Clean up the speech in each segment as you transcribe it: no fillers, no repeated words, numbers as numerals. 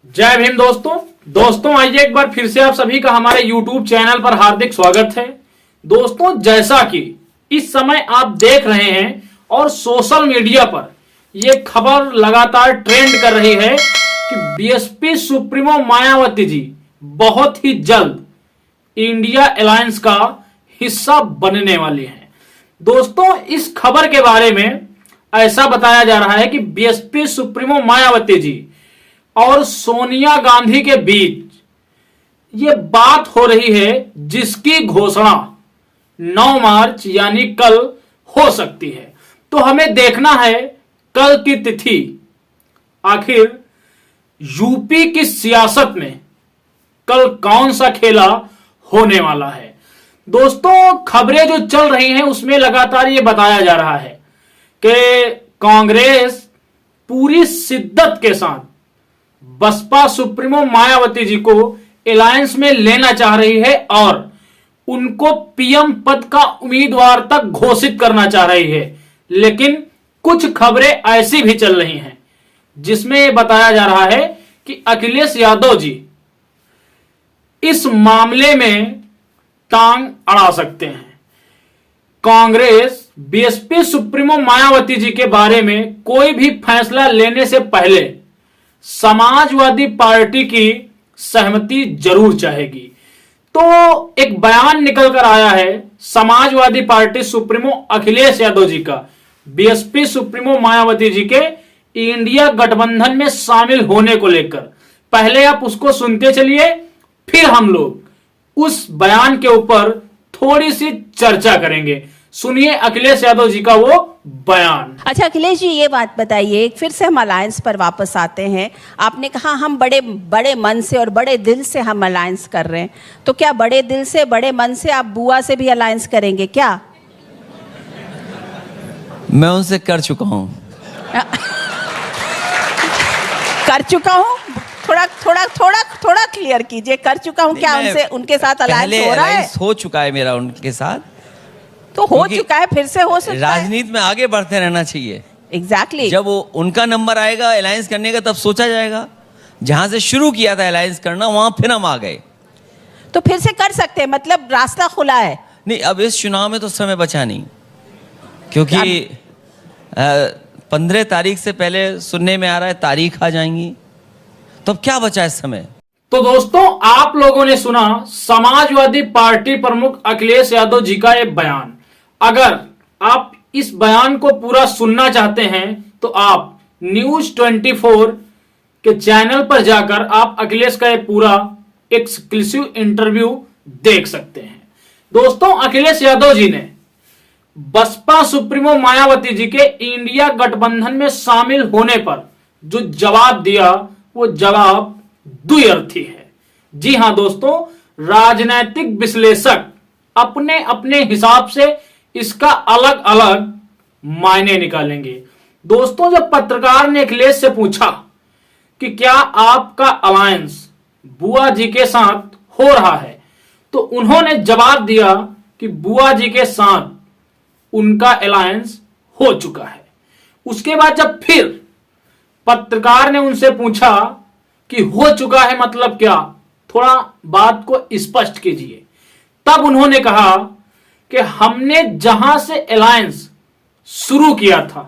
जय भीम दोस्तों आइए एक बार फिर से आप सभी का हमारे YouTube चैनल पर हार्दिक स्वागत है। दोस्तों, जैसा कि इस समय आप देख रहे हैं और सोशल मीडिया पर यह खबर लगातार ट्रेंड कर रही है कि बीएसपी सुप्रीमो मायावती जी बहुत ही जल्द इंडिया अलायंस का हिस्सा बनने वाली हैं। दोस्तों, इस खबर के बारे में ऐसा बताया जा रहा है कि बीएसपी सुप्रीमो मायावती जी और सोनिया गांधी के बीच ये बात हो रही है जिसकी घोषणा 9 मार्च यानी कल हो सकती है। तो हमें देखना है कल की तिथि आखिर यूपी की सियासत में कल कौन सा खेला होने वाला है। दोस्तों, खबरें जो चल रही हैं उसमें लगातार ये बताया जा रहा है कि कांग्रेस पूरी शिद्दत के साथ बसपा सुप्रीमो मायावती जी को अलायंस में लेना चाह रही है और उनको पीएम पद का उम्मीदवार तक घोषित करना चाह रही है। लेकिन कुछ खबरें ऐसी भी चल रही हैं जिसमें यह बताया जा रहा है कि अखिलेश यादव जी इस मामले में टांग अड़ा सकते हैं। कांग्रेस बीएसपी सुप्रीमो मायावती जी के बारे में कोई भी फैसला लेने से पहले समाजवादी पार्टी की सहमति जरूर चाहेगी। तो एक बयान निकल कर आया है समाजवादी पार्टी सुप्रीमो अखिलेश यादव जी का बीएसपी सुप्रीमो मायावती जी के इंडिया गठबंधन में शामिल होने को लेकर। पहले आप उसको सुनते चलिए, फिर हम लोग उस बयान के ऊपर थोड़ी सी चर्चा करेंगे। सुनिए अखिलेश यादव जी का वो बयान। अच्छा अखिलेश जी, ये बात बताइए, फिर से हम अलायंस पर वापस आते हैं। आपने कहा हम बड़े बड़े मन से और बड़े दिल से हम अलायंस कर रहे हैं, तो क्या बड़े दिल से बड़े मन से आप बुआ से भी अलायंस करेंगे क्या? मैं उनसे कर चुका हूं। कर चुका हूं? थोड़ा क्लियर कीजिए। कर चुका हूं क्या उनसे, उनके साथ अलायंस हो रहा है? हो चुका है मेरा उनके साथ, तो हो चुका है, फिर से हो सकता है। राजनीति में आगे बढ़ते रहना चाहिए। एग्जैक्टली। जब वो उनका नंबर आएगा अलायंस करने का तब सोचा जाएगा। जहां से शुरू किया था अलायंस करना वहां फिर हम आ गए, तो फिर से कर सकते हैं, मतलब रास्ता खुला है। नहीं, अब इस चुनाव में तो समय बचा नहीं, क्योंकि 15 तारीख से पहले सुनने में आ रहा है तारीख आ जाएंगी, तब क्या बचा इस समय। तो दोस्तों, आप लोगों ने सुना समाजवादी पार्टी प्रमुख अखिलेश यादव जी का एक बयान। अगर आप इस बयान को पूरा सुनना चाहते हैं तो आप न्यूज 24 के चैनल पर जाकर आप अखिलेश का एक पूरा एक्सक्लूसिव इंटरव्यू देख सकते हैं। दोस्तों, अखिलेश यादव जी ने बसपा सुप्रीमो मायावती जी के इंडिया गठबंधन में शामिल होने पर जो जवाब दिया वो जवाब द्व्यर्थी है। जी हां दोस्तों, राजनीतिक विश्लेषक अपने अपने हिसाब से इसका अलग अलग मायने निकालेंगे। दोस्तों, जब पत्रकार ने अखिलेश से पूछा कि क्या आपका अलायंस बुआ जी के साथ हो रहा है, तो उन्होंने जवाब दिया कि बुआ जी के साथ उनका अलायंस हो चुका है। उसके बाद जब फिर पत्रकार ने उनसे पूछा कि हो चुका है मतलब क्या, थोड़ा बात को स्पष्ट कीजिए, तब उन्होंने कहा कि हमने जहां से अलायंस शुरू किया था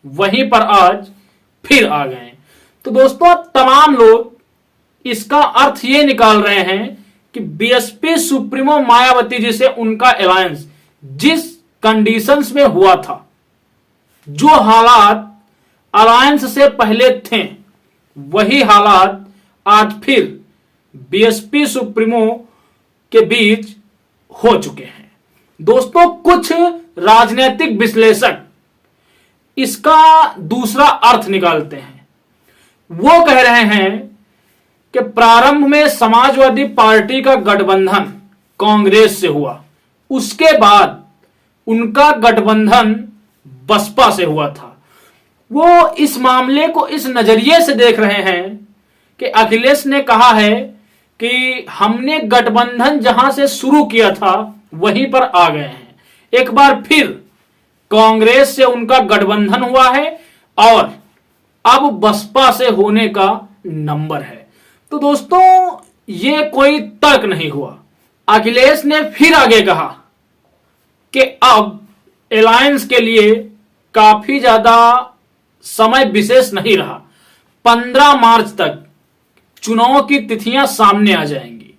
वहीं पर आज फिर आ गए। तो दोस्तों, तमाम लोग इसका अर्थ ये निकाल रहे हैं कि बीएसपी सुप्रीमो मायावती जी से उनका अलायंस जिस कंडीशंस में हुआ था, जो हालात अलायंस से पहले थे, वही हालात आज फिर बीएसपी सुप्रीमो के बीच हो चुके हैं। दोस्तों, कुछ राजनीतिक विश्लेषक इसका दूसरा अर्थ निकालते हैं। वो कह रहे हैं कि प्रारंभ में समाजवादी पार्टी का गठबंधन कांग्रेस से हुआ, उसके बाद उनका गठबंधन बसपा से हुआ था। वो इस मामले को इस नजरिए से देख रहे हैं कि अखिलेश ने कहा है कि हमने गठबंधन जहां से शुरू किया था वहीं पर आ गए हैं। एक बार फिर कांग्रेस से उनका गठबंधन हुआ है और अब बसपा से होने का नंबर है। तो दोस्तों ये कोई तर्क नहीं हुआ। अखिलेश ने फिर आगे कहा कि अब अलायंस के लिए काफी ज्यादा समय विशेष नहीं रहा, 15 मार्च तक चुनाव की तिथियां सामने आ जाएंगी।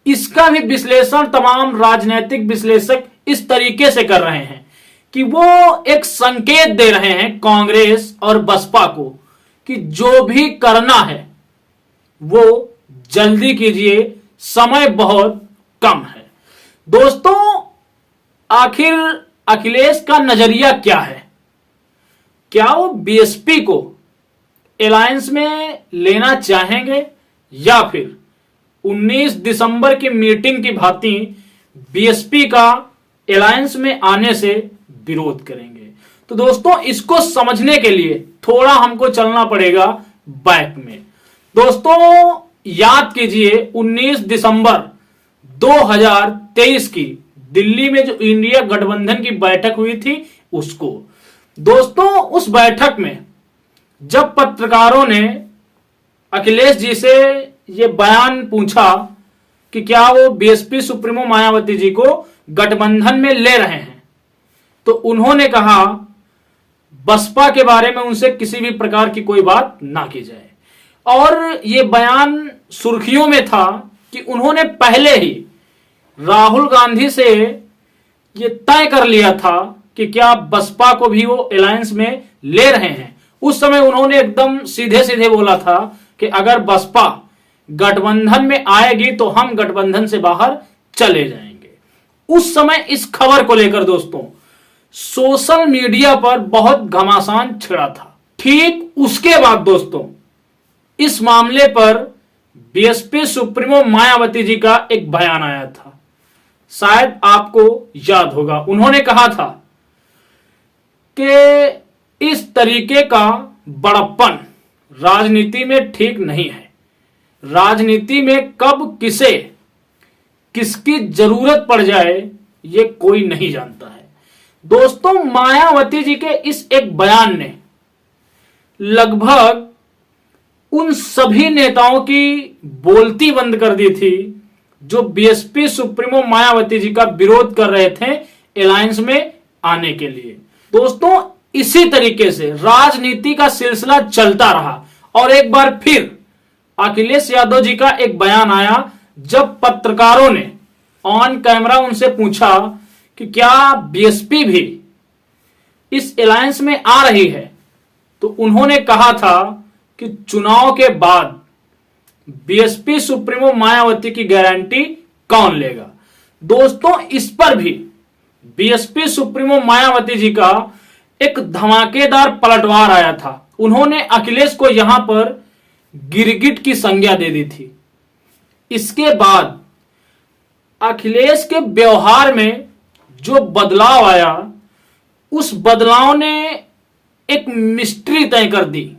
इसका भी विश्लेषण तमाम राजनीतिक विश्लेषक इस तरीके से कर रहे हैं कि वो एक संकेत दे रहे हैं कांग्रेस और बसपा को कि जो भी करना है वो जल्दी कीजिए, समय बहुत कम है। दोस्तों आखिर अखिलेश का नजरिया क्या है? क्या वो बीएसपी को अलायंस में लेना चाहेंगे या फिर 19 दिसंबर की मीटिंग की भांति बीएसपी का अलायंस में आने से विरोध करेंगे? तो दोस्तों इसको समझने के लिए थोड़ा हमको चलना पड़ेगा बैक में। दोस्तों याद कीजिए 19 दिसंबर 2023 की दिल्ली में जो इंडिया गठबंधन की बैठक हुई थी उसको। दोस्तों उस बैठक में जब पत्रकारों ने अखिलेश जी से ये बयान पूछा कि क्या वो बीएसपी सुप्रीमो मायावती जी को गठबंधन में ले रहे हैं, तो उन्होंने कहा बसपा के बारे में उनसे किसी भी प्रकार की कोई बात ना की जाए। और ये बयान सुर्खियों में था कि उन्होंने पहले ही राहुल गांधी से ये तय कर लिया था कि क्या बसपा को भी वो अलायंस में ले रहे हैं। उस समय उन्होंने एकदम सीधे सीधे बोला था कि अगर बसपा गठबंधन में आएगी तो हम गठबंधन से बाहर चले जाएंगे। उस समय इस खबर को लेकर दोस्तों सोशल मीडिया पर बहुत घमासान छिड़ा था। ठीक उसके बाद दोस्तों इस मामले पर बीएसपी सुप्रीमो मायावती जी का एक बयान आया था, शायद आपको याद होगा। उन्होंने कहा था कि इस तरीके का बड़प्पन राजनीति में ठीक नहीं है। राजनीति में कब किसे किसकी जरूरत पड़ जाए ये कोई नहीं जानता है। दोस्तों मायावती जी के इस एक बयान ने लगभग उन सभी नेताओं की बोलती बंद कर दी थी जो बीएसपी सुप्रीमो मायावती जी का विरोध कर रहे थे अलायंस में आने के लिए। दोस्तों इसी तरीके से राजनीति का सिलसिला चलता रहा और एक बार फिर अखिलेश यादव जी का एक बयान आया जब पत्रकारों ने ऑन कैमरा उनसे पूछा कि क्या बीएसपी भी इस अलायंस में आ रही है, तो उन्होंने कहा था कि चुनाव के बाद बीएसपी सुप्रीमो मायावती की गारंटी कौन लेगा। दोस्तों इस पर भी बीएसपी सुप्रीमो मायावती जी का एक धमाकेदार पलटवार आया था। उन्होंने अखिलेश को यहां पर गिरगिट की संज्ञा दे दी थी। इसके बाद अखिलेश के व्यवहार में जो बदलाव आया उस बदलाव ने एक मिस्ट्री तय कर दी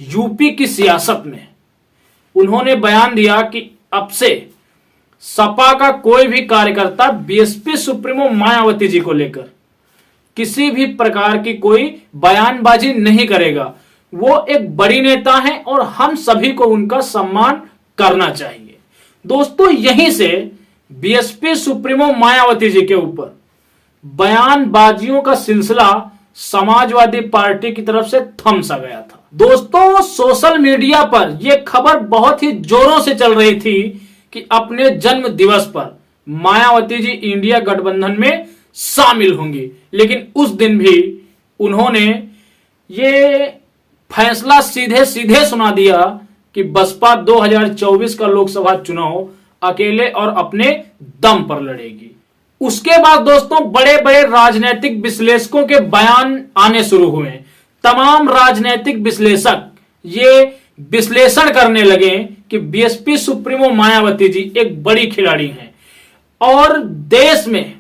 यूपी की सियासत में। उन्होंने बयान दिया कि अब से सपा का कोई भी कार्यकर्ता बीएसपी सुप्रीमो मायावती जी को लेकर किसी भी प्रकार की कोई बयानबाजी नहीं करेगा। वो एक बड़ी नेता है और हम सभी को उनका सम्मान करना चाहिए। दोस्तों यहीं से बीएसपी सुप्रीमो मायावती जी के ऊपर बयानबाजियों का सिलसिला समाजवादी पार्टी की तरफ से थम सा गया था। दोस्तों सोशल मीडिया पर यह खबर बहुत ही जोरों से चल रही थी कि अपने जन्म दिवस पर मायावती जी इंडिया गठबंधन में शामिल होंगी, लेकिन उस दिन भी उन्होंने ये फैसला सीधे सीधे सुना दिया कि बसपा 2024 का लोकसभा चुनाव अकेले और अपने दम पर लड़ेगी। उसके बाद दोस्तों बड़े बड़े राजनीतिक विश्लेषकों के बयान आने शुरू हुए। तमाम राजनीतिक विश्लेषक ये विश्लेषण करने लगे कि बीएसपी सुप्रीमो मायावती जी एक बड़ी खिलाड़ी हैं और देश में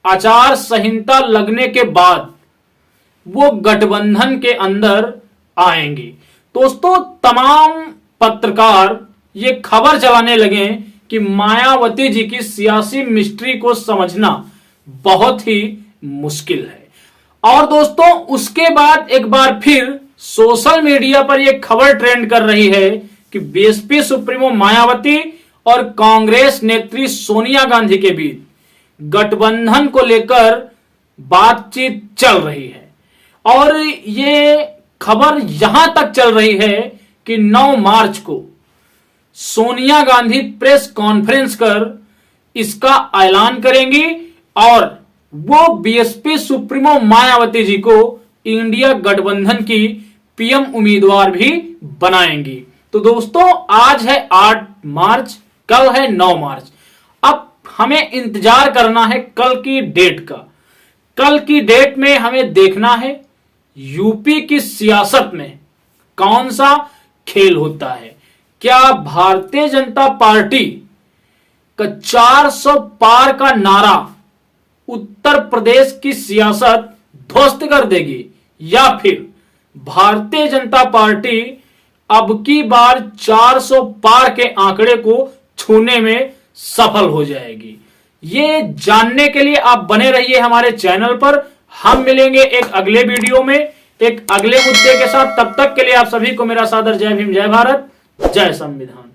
आचार संहिता लगने के बाद वो गठबंधन के अंदर आएंगी। दोस्तों तमाम पत्रकार ये खबर चलाने लगे कि मायावती जी की सियासी मिस्ट्री को समझना बहुत ही मुश्किल है। और दोस्तों उसके बाद एक बार फिर सोशल मीडिया पर यह खबर ट्रेंड कर रही है कि बीएसपी सुप्रीमो मायावती और कांग्रेस नेत्री सोनिया गांधी के बीच गठबंधन को लेकर बातचीत चल रही है। और ये खबर यहां तक चल रही है कि 9 मार्च को सोनिया गांधी प्रेस कॉन्फ्रेंस कर इसका ऐलान करेंगी और वो बीएसपी सुप्रीमो मायावती जी को इंडिया गठबंधन की पीएम उम्मीदवार भी बनाएंगी। तो दोस्तों आज है 8 मार्च, कल है 9 मार्च। अब हमें इंतजार करना है कल की डेट का। कल की डेट में हमें देखना है यूपी की सियासत में कौन सा खेल होता है। क्या भारतीय जनता पार्टी का 400 पार का नारा उत्तर प्रदेश की सियासत ध्वस्त कर देगी या फिर भारतीय जनता पार्टी अब की बार 400 पार के आंकड़े को छूने में सफल हो जाएगी। ये जानने के लिए आप बने रहिए हमारे चैनल पर। हम मिलेंगे एक अगले वीडियो में एक अगले मुद्दे के साथ। तब तक के लिए आप सभी को मेरा सादर जय भीम, जय भारत, जय संविधान।